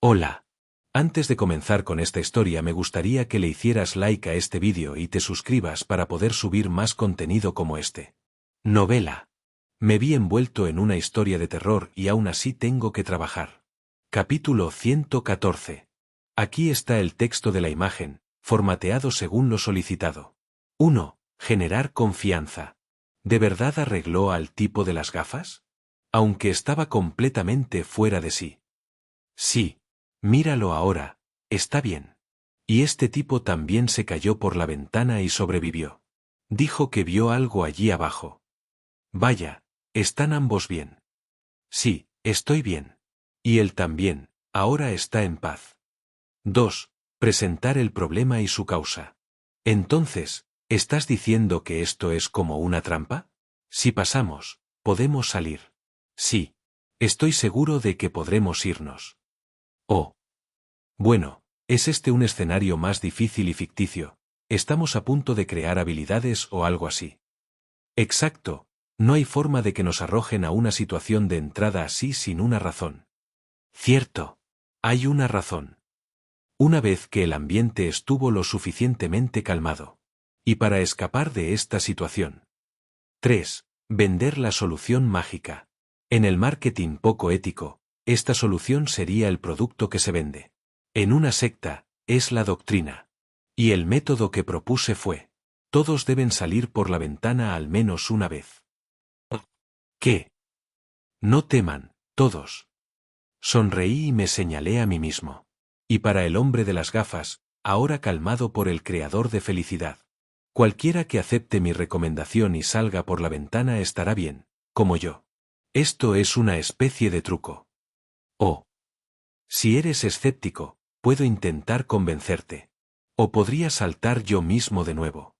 Hola. Antes de comenzar con esta historia me gustaría que le hicieras like a este vídeo y te suscribas para poder subir más contenido como este. Novela. Me vi envuelto en una historia de terror y aún así tengo que trabajar. Capítulo 114. Aquí está el texto de la imagen, formateado según lo solicitado. 1. Generar confianza. ¿De verdad arregló al tipo de las gafas? Aunque estaba completamente fuera de sí. Sí. Míralo ahora, está bien. Y este tipo también se cayó por la ventana y sobrevivió. Dijo que vio algo allí abajo. Vaya, ¿están ambos bien? Sí, estoy bien. Y él también, ahora está en paz. 2. Presentar el problema y su causa. Entonces, ¿estás diciendo que esto es como una trampa? Si pasamos, podemos salir. Sí. Estoy seguro de que podremos irnos. Oh. Bueno, ¿es este un escenario más difícil y ficticio? ¿Estamos a punto de crear habilidades o algo así? Exacto, no hay forma de que nos arrojen a una situación de entrada así sin una razón. Cierto, hay una razón. Una vez que el ambiente estuvo lo suficientemente calmado. Y para escapar de esta situación. 3. Vender la solución mágica. En el marketing poco ético, esta solución sería el producto que se vende. En una secta, es la doctrina. Y el método que propuse fue: todos deben salir por la ventana al menos una vez. ¿Qué? No teman, todos. Sonreí y me señalé a mí mismo. Y para el hombre de las gafas, ahora calmado por el creador de felicidad. Cualquiera que acepte mi recomendación y salga por la ventana estará bien, como yo. Esto es una especie de truco. Oh. Si eres escéptico, puedo intentar convencerte. O podría saltar yo mismo de nuevo.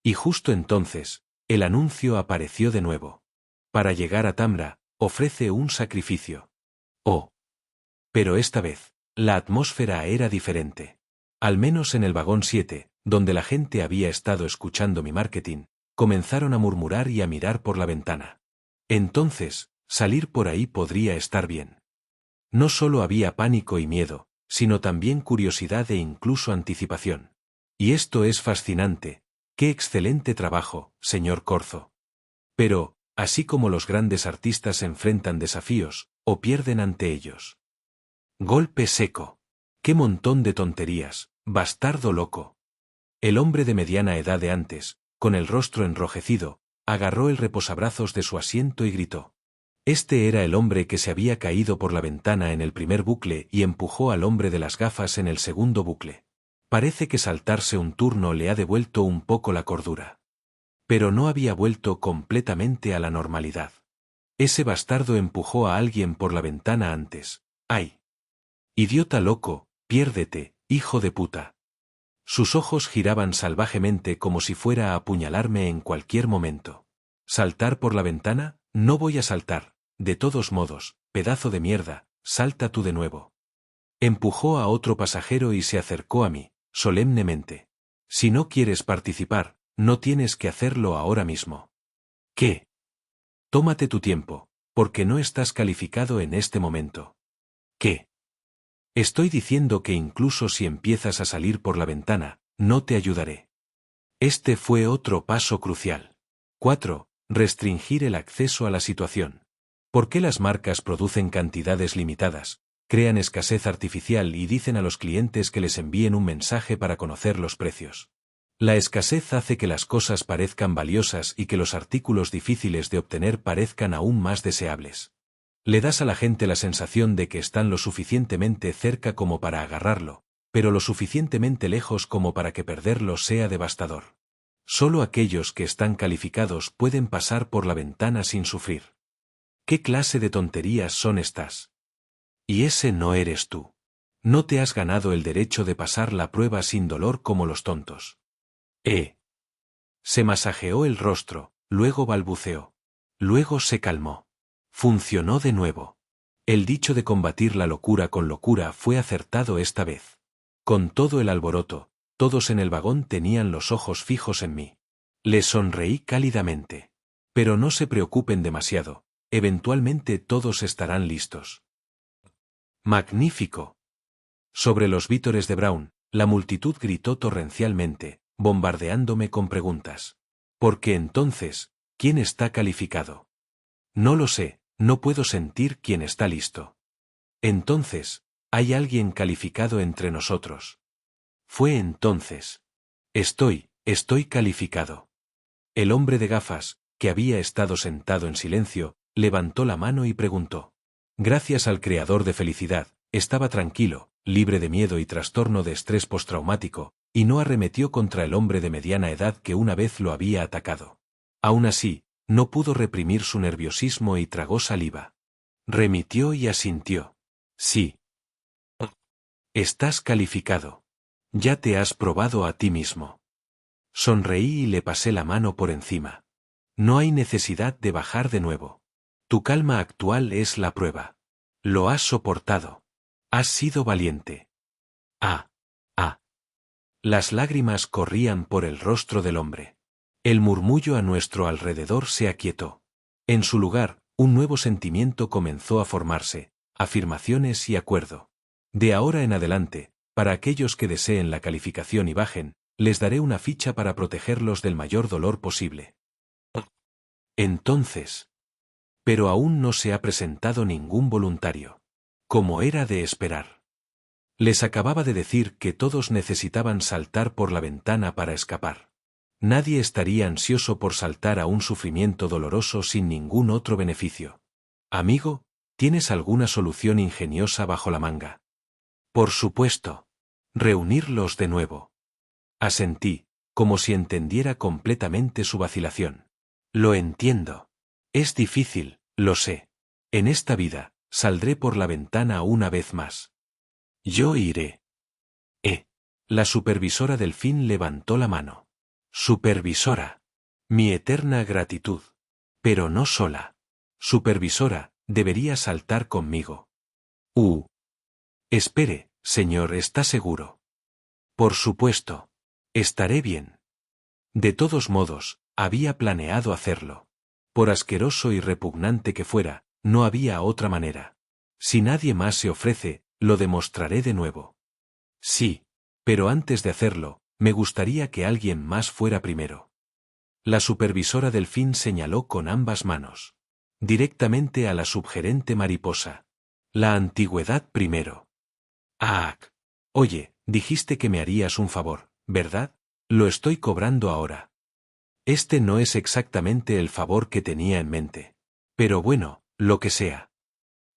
Y justo entonces, el anuncio apareció de nuevo. Para llegar a Tamra, ofrece un sacrificio. Oh. Pero esta vez, la atmósfera era diferente. Al menos en el vagón 7, donde la gente había estado escuchando mi marketing, comenzaron a murmurar y a mirar por la ventana. Entonces, salir por ahí podría estar bien. No solo había pánico y miedo, sino también curiosidad e incluso anticipación. Y esto es fascinante. ¡Qué excelente trabajo, señor Corzo! Pero, así como los grandes artistas enfrentan desafíos, o pierden ante ellos. Golpe seco. ¡Qué montón de tonterías, bastardo loco! El hombre de mediana edad de antes, con el rostro enrojecido, agarró el reposabrazos de su asiento y gritó. Este era el hombre que se había caído por la ventana en el primer bucle y empujó al hombre de las gafas en el segundo bucle. Parece que saltarse un turno le ha devuelto un poco la cordura. Pero no había vuelto completamente a la normalidad. Ese bastardo empujó a alguien por la ventana antes. ¡Ay! Idiota loco, piérdete, hijo de puta. Sus ojos giraban salvajemente como si fuera a apuñalarme en cualquier momento. ¿Saltar por la ventana? No voy a saltar. De todos modos, pedazo de mierda, salta tú de nuevo. Empujó a otro pasajero y se acercó a mí, solemnemente. Si no quieres participar, no tienes que hacerlo ahora mismo. ¿Qué? Tómate tu tiempo, porque no estás calificado en este momento. ¿Qué? Estoy diciendo que incluso si empiezas a salir por la ventana, no te ayudaré. Este fue otro paso crucial. 4. Restringir el acceso a la situación. ¿Por qué las marcas producen cantidades limitadas, crean escasez artificial y dicen a los clientes que les envíen un mensaje para conocer los precios? La escasez hace que las cosas parezcan valiosas y que los artículos difíciles de obtener parezcan aún más deseables. Le das a la gente la sensación de que están lo suficientemente cerca como para agarrarlo, pero lo suficientemente lejos como para que perderlo sea devastador. Solo aquellos que están calificados pueden pasar por la ventana sin sufrir. ¿Qué clase de tonterías son estas? Y ese no eres tú. No te has ganado el derecho de pasar la prueba sin dolor como los tontos. Se masajeó el rostro, luego balbuceó. Luego se calmó. Funcionó de nuevo. El dicho de combatir la locura con locura fue acertado esta vez. Con todo el alboroto, todos en el vagón tenían los ojos fijos en mí. Les sonreí cálidamente. Pero no se preocupen demasiado, eventualmente todos estarán listos. Magnífico. Sobre los vítores de Brown, la multitud gritó torrencialmente, bombardeándome con preguntas. Porque entonces, ¿quién está calificado? No lo sé, no puedo sentir quién está listo. Entonces, ¿hay alguien calificado entre nosotros? Fue entonces. Estoy calificado. El hombre de gafas, que había estado sentado en silencio, levantó la mano y preguntó. Gracias al creador de felicidad, estaba tranquilo, libre de miedo y trastorno de estrés postraumático, y no arremetió contra el hombre de mediana edad que una vez lo había atacado. Aún así, no pudo reprimir su nerviosismo y tragó saliva. Remitió y asintió. Sí. Estás calificado. Ya te has probado a ti mismo. Sonreí y le pasé la mano por encima. No hay necesidad de bajar de nuevo. Tu calma actual es la prueba. Lo has soportado. Has sido valiente. Ah. Las lágrimas corrían por el rostro del hombre. El murmullo a nuestro alrededor se aquietó. En su lugar, un nuevo sentimiento comenzó a formarse, afirmaciones y acuerdo. De ahora en adelante, para aquellos que deseen la calificación y bajen, les daré una ficha para protegerlos del mayor dolor posible. Entonces. Pero aún no se ha presentado ningún voluntario. Como era de esperar. Les acababa de decir que todos necesitaban saltar por la ventana para escapar. Nadie estaría ansioso por saltar a un sufrimiento doloroso sin ningún otro beneficio. Amigo, ¿tienes alguna solución ingeniosa bajo la manga? Por supuesto. Reunirlos de nuevo. Asentí, como si entendiera completamente su vacilación. Lo entiendo. Es difícil, lo sé. En esta vida, saldré por la ventana una vez más. Yo iré. La supervisora Delfín levantó la mano. Supervisora. Mi eterna gratitud. Pero no sola. Supervisora, debería saltar conmigo. Espere, señor, ¿está seguro? Por supuesto. Estaré bien. De todos modos, había planeado hacerlo. Por asqueroso y repugnante que fuera, no había otra manera. Si nadie más se ofrece, lo demostraré de nuevo. Sí, pero antes de hacerlo, me gustaría que alguien más fuera primero. La supervisora Delfín señaló con ambas manos. Directamente a la subgerente Mariposa. La antigüedad primero. Oye, dijiste que me harías un favor, ¿verdad? Lo estoy cobrando ahora. Este no es exactamente el favor que tenía en mente. Pero bueno, lo que sea.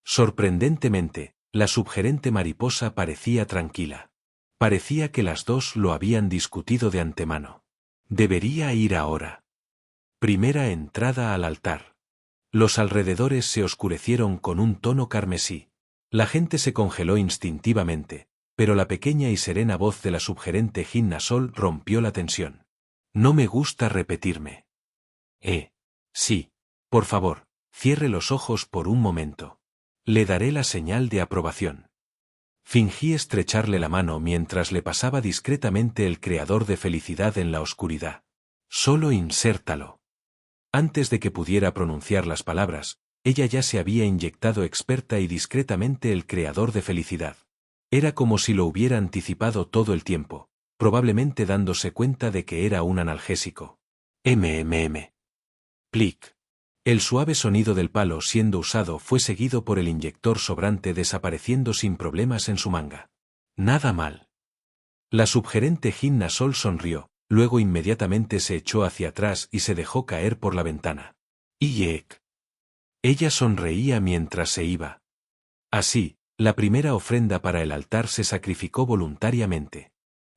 Sorprendentemente, la subgerente Mariposa parecía tranquila. Parecía que las dos lo habían discutido de antemano. Debería ir ahora. Primera entrada al altar. Los alrededores se oscurecieron con un tono carmesí. La gente se congeló instintivamente, pero la pequeña y serena voz de la subgerente Ginna Sol rompió la tensión. No me gusta repetirme. Sí. Por favor, cierre los ojos por un momento. Le daré la señal de aprobación. Fingí estrecharle la mano mientras le pasaba discretamente el creador de felicidad en la oscuridad. Solo insértalo. Antes de que pudiera pronunciar las palabras, ella ya se había inyectado experta y discretamente el creador de felicidad. Era como si lo hubiera anticipado todo el tiempo, probablemente dándose cuenta de que era un analgésico. Plic. El suave sonido del palo siendo usado fue seguido por el inyector sobrante desapareciendo sin problemas en su manga. Nada mal. La subgerente Ginna Sol sonrió, luego inmediatamente se echó hacia atrás y se dejó caer por la ventana. Ella sonreía mientras se iba. Así, la primera ofrenda para el altar se sacrificó voluntariamente.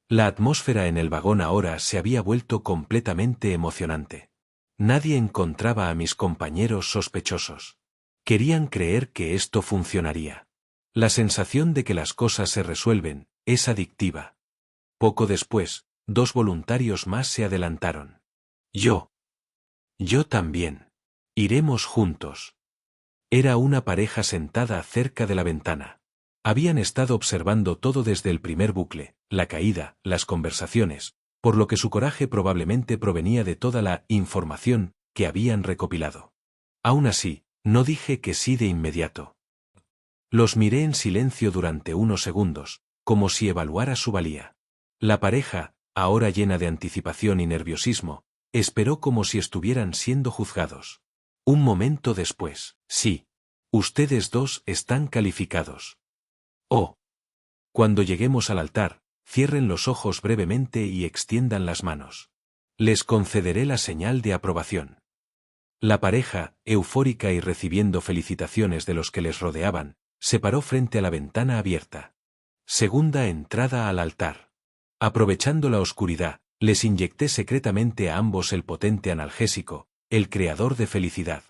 La atmósfera en el vagón ahora se había vuelto completamente emocionante. Nadie encontraba a mis compañeros sospechosos. Querían creer que esto funcionaría. La sensación de que las cosas se resuelven es adictiva. Poco después, 2 voluntarios más se adelantaron. Yo también. Iremos juntos. Era una pareja sentada cerca de la ventana. Habían estado observando todo desde el primer bucle, la caída, las conversaciones, por lo que su coraje probablemente provenía de toda la información que habían recopilado. Aún así, no dije que sí de inmediato. Los miré en silencio durante unos segundos, como si evaluara su valía. La pareja, ahora llena de anticipación y nerviosismo, esperó como si estuvieran siendo juzgados. Un momento después, sí. Ustedes dos están calificados. Oh. Cuando lleguemos al altar, cierren los ojos brevemente y extiendan las manos. Les concederé la señal de aprobación. La pareja, eufórica y recibiendo felicitaciones de los que les rodeaban, se paró frente a la ventana abierta. Segunda entrada al altar. Aprovechando la oscuridad, les inyecté secretamente a ambos el potente analgésico, el creador de felicidad.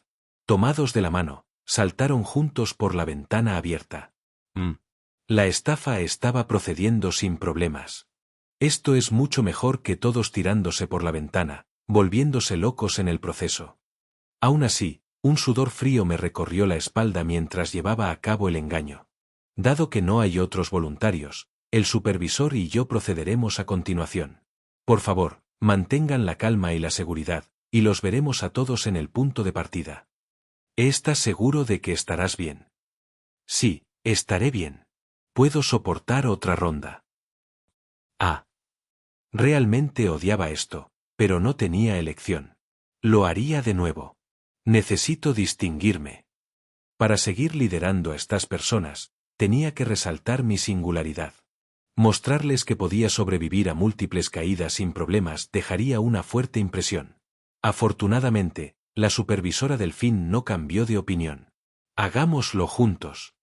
Tomados de la mano, saltaron juntos por la ventana abierta. La estafa estaba procediendo sin problemas. Esto es mucho mejor que todos tirándose por la ventana, volviéndose locos en el proceso. Aún así, un sudor frío me recorrió la espalda mientras llevaba a cabo el engaño. Dado que no hay otros voluntarios, el supervisor y yo procederemos a continuación. Por favor, mantengan la calma y la seguridad, y los veremos a todos en el punto de partida. ¿Estás seguro de que estarás bien? Sí, estaré bien. Puedo soportar otra ronda. Realmente odiaba esto, pero no tenía elección. Lo haría de nuevo. Necesito distinguirme. Para seguir liderando a estas personas, tenía que resaltar mi singularidad. Mostrarles que podía sobrevivir a múltiples caídas sin problemas dejaría una fuerte impresión. Afortunadamente, la supervisora Delfín no cambió de opinión. Hagámoslo juntos.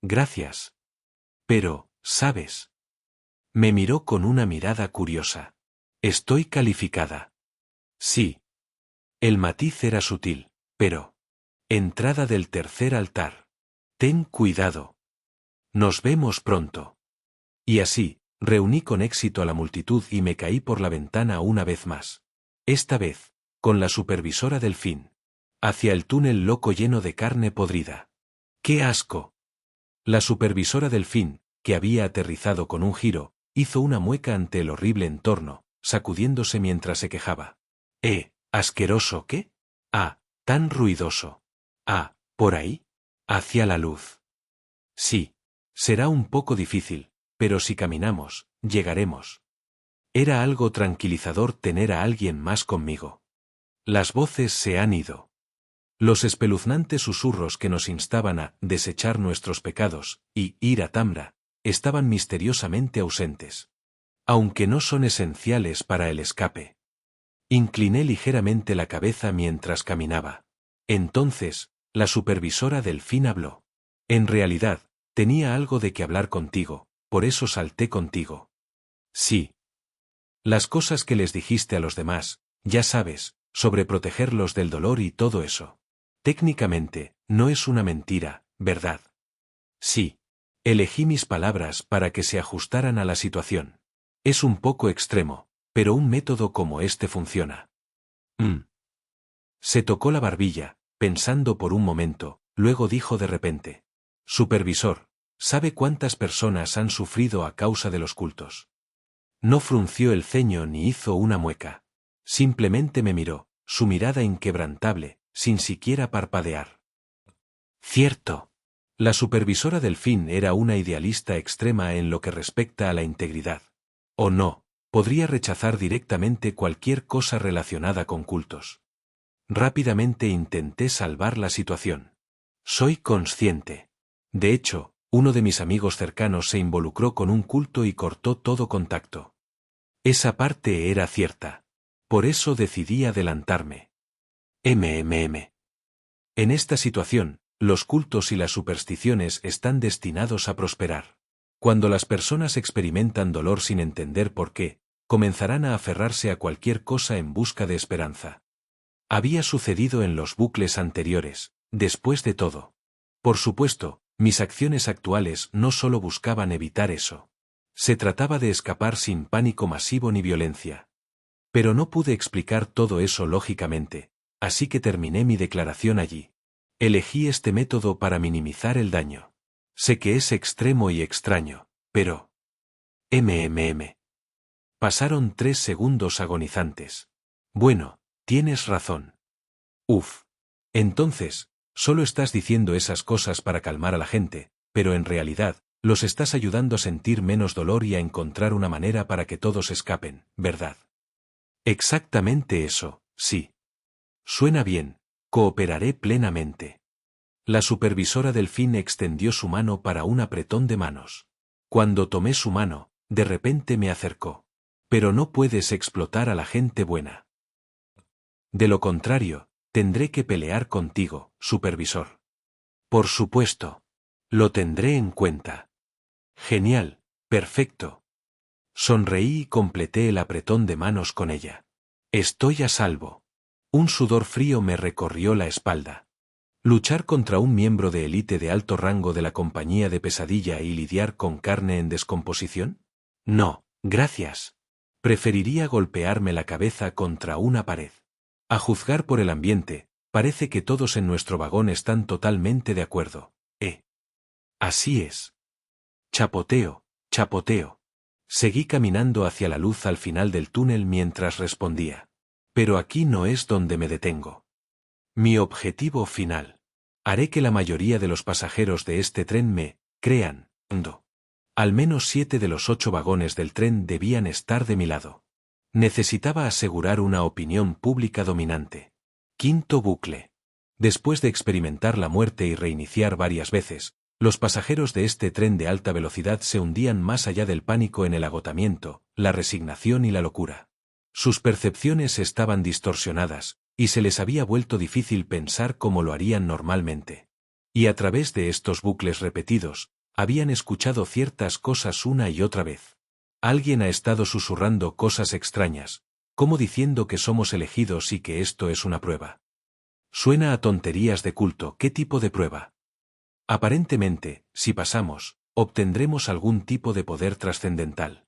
Gracias. Pero, ¿sabes? Me miró con una mirada curiosa. ¿Estoy calificada? Sí. El matiz era sutil, pero... Entrada del tercer altar. Ten cuidado. Nos vemos pronto. Y así, reuní con éxito a la multitud y me caí por la ventana una vez más. Esta vez, con la supervisora Delfín. Hacia el túnel loco lleno de carne podrida. ¡Qué asco! La supervisora Delfín, que había aterrizado con un giro, hizo una mueca ante el horrible entorno, sacudiéndose mientras se quejaba. ¿Asqueroso qué? Tan ruidoso. ¿Por ahí? Hacia la luz. Sí. Será un poco difícil, pero si caminamos, llegaremos. Era algo tranquilizador tener a alguien más conmigo. Las voces se han ido. Los espeluznantes susurros que nos instaban a desechar nuestros pecados y ir a Tamra, estaban misteriosamente ausentes. Aunque no son esenciales para el escape. Incliné ligeramente la cabeza mientras caminaba. Entonces, la supervisora Delfín habló. En realidad, tenía algo de que hablar contigo, por eso salté contigo. Sí. Las cosas que les dijiste a los demás, ya sabes, sobre protegerlos del dolor y todo eso. Técnicamente, no es una mentira, ¿verdad? Sí. Elegí mis palabras para que se ajustaran a la situación. Es un poco extremo, pero un método como este funciona. Se tocó la barbilla, pensando por un momento, luego dijo de repente. Supervisor, ¿sabe cuántas personas han sufrido a causa de los cultos? No frunció el ceño ni hizo una mueca. Simplemente me miró, su mirada inquebrantable, sin siquiera parpadear. Cierto. La supervisora Delfín era una idealista extrema en lo que respecta a la integridad. O no, podría rechazar directamente cualquier cosa relacionada con cultos. Rápidamente intenté salvar la situación. Soy consciente. De hecho, uno de mis amigos cercanos se involucró con un culto y cortó todo contacto. Esa parte era cierta. Por eso decidí adelantarme. En esta situación, los cultos y las supersticiones están destinados a prosperar. Cuando las personas experimentan dolor sin entender por qué, comenzarán a aferrarse a cualquier cosa en busca de esperanza. Había sucedido en los bucles anteriores, después de todo. Por supuesto, mis acciones actuales no solo buscaban evitar eso. Se trataba de escapar sin pánico masivo ni violencia. Pero no pude explicar todo eso lógicamente, así que terminé mi declaración allí. Elegí este método para minimizar el daño. Sé que es extremo y extraño, pero... Pasaron 3 segundos agonizantes. Bueno, tienes razón. Entonces, solo estás diciendo esas cosas para calmar a la gente, pero en realidad, Los estás ayudando a sentir menos dolor y a encontrar una manera para que todos escapen, ¿verdad? Exactamente eso, sí. Suena bien, cooperaré plenamente. La supervisora Delfín extendió su mano para un apretón de manos. Cuando tomé su mano, de repente me acercó. Pero no puedes explotar a la gente buena. De lo contrario, tendré que pelear contigo, supervisor. Por supuesto. Lo tendré en cuenta. Genial, perfecto. Sonreí y completé el apretón de manos con ella. Estoy a salvo. Un sudor frío me recorrió la espalda. Luchar contra un miembro de élite de alto rango de la compañía de Pesadilla y lidiar con carne en descomposición? No, gracias. Preferiría golpearme la cabeza contra una pared. A juzgar por el ambiente, parece que todos en nuestro vagón están totalmente de acuerdo. Así es. Chapoteo, chapoteo. Seguí caminando hacia la luz al final del túnel mientras respondía. Pero aquí no es donde me detengo. Mi objetivo final. Haré que la mayoría de los pasajeros de este tren me crean. Al menos 7 de los 8 vagones del tren debían estar de mi lado. Necesitaba asegurar una opinión pública dominante. Quinto bucle. Después de experimentar la muerte y reiniciar varias veces, los pasajeros de este tren de alta velocidad se hundían más allá del pánico en el agotamiento, la resignación y la locura. Sus percepciones estaban distorsionadas, y se les había vuelto difícil pensar como lo harían normalmente. Y a través de estos bucles repetidos, habían escuchado ciertas cosas una y otra vez. Alguien ha estado susurrando cosas extrañas, como diciendo que somos elegidos y que esto es una prueba. Suena a tonterías de culto. ¿Qué tipo de prueba? Aparentemente, si pasamos, obtendremos algún tipo de poder trascendental.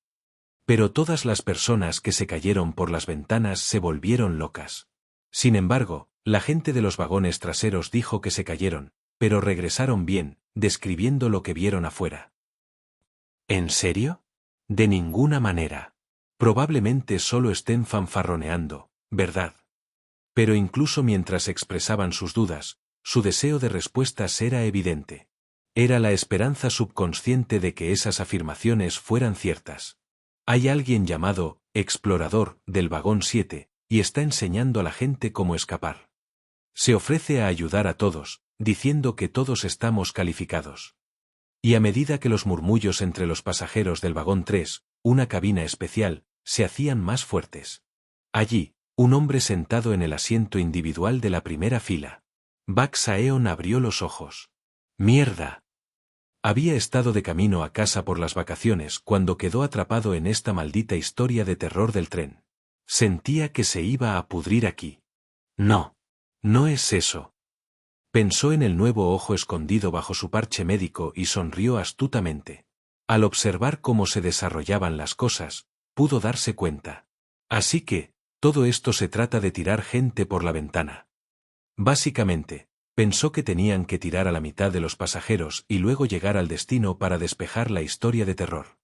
Pero todas las personas que se cayeron por las ventanas se volvieron locas. Sin embargo, la gente de los vagones traseros dijo que se cayeron, pero regresaron bien, describiendo lo que vieron afuera. ¿En serio? De ninguna manera. Probablemente solo estén fanfarroneando, ¿verdad? Pero incluso mientras expresaban sus dudas, su deseo de respuestas era evidente. Era la esperanza subconsciente de que esas afirmaciones fueran ciertas. Hay alguien llamado explorador del vagón 7, y está enseñando a la gente cómo escapar. Se ofrece a ayudar a todos, diciendo que todos estamos calificados. Y a medida que los murmullos entre los pasajeros del vagón 3, una cabina especial, se hacían más fuertes. Allí, un hombre sentado en el asiento individual de la primera fila. Baksaeon abrió los ojos. ¡Mierda! Había estado de camino a casa por las vacaciones cuando quedó atrapado en esta maldita historia de terror del tren. Sentía que se iba a pudrir aquí. No. No es eso. Pensó en el nuevo ojo escondido bajo su parche médico y sonrió astutamente. Al observar cómo se desarrollaban las cosas, pudo darse cuenta. Así que, todo esto se trata de tirar gente por la ventana. Básicamente, pensó que tenían que tirar a la mitad de los pasajeros y luego llegar al destino para despejar la historia de terror.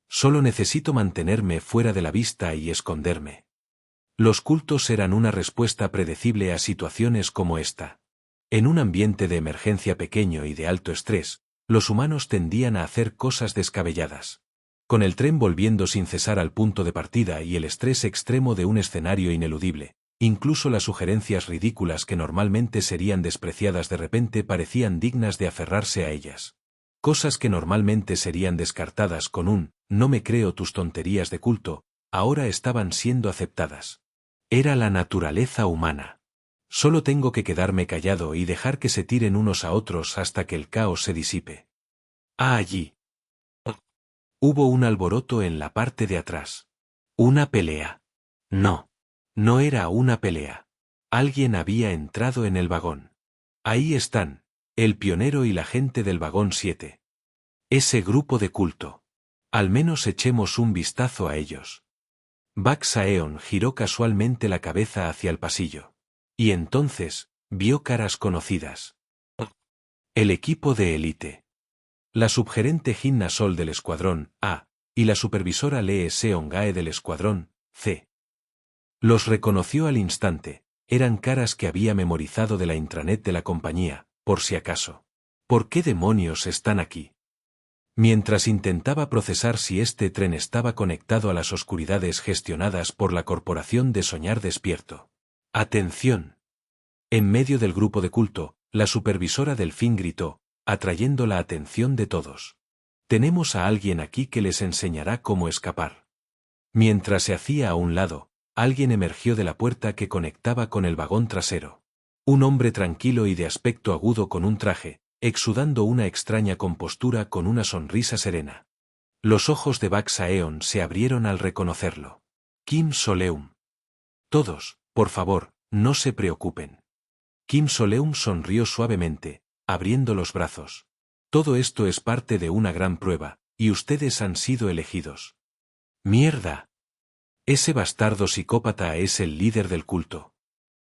Solo necesito mantenerme fuera de la vista y esconderme. Los cultos eran una respuesta predecible a situaciones como esta. En un ambiente de emergencia pequeño y de alto estrés, los humanos tendían a hacer cosas descabelladas. Con el tren volviendo sin cesar al punto de partida y el estrés extremo de un escenario ineludible, incluso las sugerencias ridículas que normalmente serían despreciadas de repente parecían dignas de aferrarse a ellas. Cosas que normalmente serían descartadas con un «no me creo tus tonterías de culto», ahora estaban siendo aceptadas. Era la naturaleza humana. Solo tengo que quedarme callado y dejar que se tiren unos a otros hasta que el caos se disipe. Allí. Hubo un alboroto en la parte de atrás. ¿Una pelea? No. No era una pelea. Alguien había entrado en el vagón. Ahí están, el pionero y la gente del vagón 7. Ese grupo de culto. Al menos echemos un vistazo a ellos. Baksaeon giró casualmente la cabeza hacia el pasillo. Y entonces, vio caras conocidas. El equipo de élite. La subgerente Jinna Sol del escuadrón A, y la supervisora Lee Seong-gae del escuadrón C. Los reconoció al instante, eran caras que había memorizado de la intranet de la compañía, por si acaso. ¿Por qué demonios están aquí? Mientras intentaba procesar si este tren estaba conectado a las oscuridades gestionadas por la Corporación de Soñar Despierto. ¡Atención! En medio del grupo de culto, la supervisora Delfín gritó, atrayendo la atención de todos. Tenemos a alguien aquí que les enseñará cómo escapar. Mientras se hacía a un lado, alguien emergió de la puerta que conectaba con el vagón trasero. Un hombre tranquilo y de aspecto agudo con un traje, exudando una extraña compostura con una sonrisa serena. Los ojos de Baxaeon se abrieron al reconocerlo. Kim Soleum. Todos, por favor, no se preocupen. Kim Soleum sonrió suavemente, abriendo los brazos. Todo esto es parte de una gran prueba, y ustedes han sido elegidos. ¡Mierda! Ese bastardo psicópata es el líder del culto.